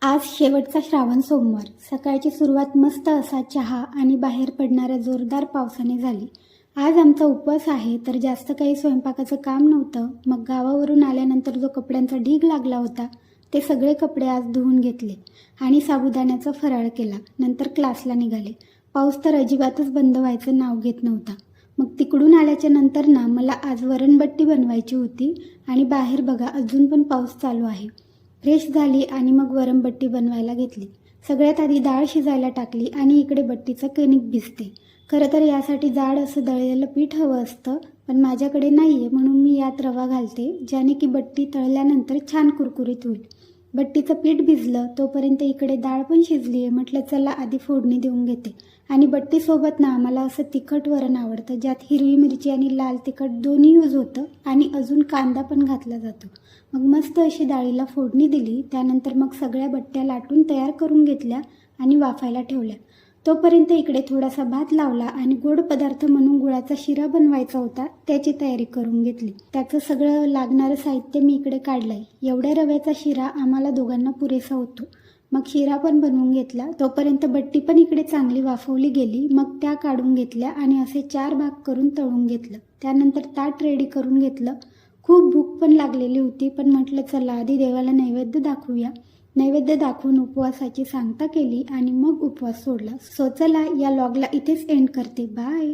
आज शेवटचा श्रावण सोमवार. सकाळची सुरुवात मस्त असा चहा आणि बाहेर पडणाऱ्या जोरदार पावसाने झाली. आज आमचा उपवास आहे, तर जास्त काही स्वयंपाकाचं काम नव्हतं. मग गावावरून आल्यानंतर जो कपड्यांचा ढीग लागला होता ते सगळे कपडे आज धुवून घेतले आणि साबुदाण्याचा फराळ केला. नंतर क्लासला निघाले. पाऊस तर अजिबातच बंद व्हायचं नाव घेत नव्हता. मग तिकडून आल्याच्या नंतर ना मला आज वरणबट्टी बनवायची होती आणि बाहेर बघा अजून पण पाऊस चालू आहे. फ्रेश झाली आणि मग वरणबट्टी बनवायला घेतली. सगळ्यात आधी डाळ शिजायला टाकली आणि इकडे बट्टीचं कणिक भिजते. खरं तर यासाठी जाड असं दळलेलं पीठ हवं असतं, पण माझ्याकडे नाही आहे, म्हणून मी यात रवा घालते, ज्याने की बट्टी तळल्यानंतर छान कुरकुरीत होईल. बट्टीचं पीठ भिजलं तोपर्यंत इकडे डाळ पण शिजली आहे. म्हटलं चला आधी फोडणी देऊन घेते. आणि बट्टीसोबत ना मला असं तिखट वरण आवडतं, ज्यात हिरवी मिरची आणि लाल तिखट दोन्ही यूज होतं आणि अजून कांदा पण घातला जातो. मग मस्त अशी डाळीला फोडणी दिली. त्यानंतर मग सगळ्या बट्ट्या लाटून तयार करून घेतल्या आणि वाफायला ठेवल्या. तोपर्यंत इकडे थोडासा भात लावला आणि गोड पदार्थ म्हणून गुळाचा शिरा बनवायचा होता, त्याची तयारी करून घेतली. त्याचं सगळं लागणारं साहित्य मी इकडे काढलंय. एवढ्या रव्याचा शिरा आम्हाला दोघांना पुरेसा होतो. मग शिरा पण बनवून घेतला. तोपर्यंत बट्टी पण इकडे चांगली वाफवली गेली. मग त्या काढून घेतल्या आणि असे 4 भाग करून तळून घेतलं. त्यानंतर ताट रेडी करून घेतलं. खूप भूक पण लागलेली होती, पण म्हटलं चला आधी देवाला नैवेद्य दाखवूया. नैवेद्य दाखवून उपवासाची सांगता केली आणि मग उपवास सोडला. सो चला या व्लॉगला इथेच एंड करते. बाय.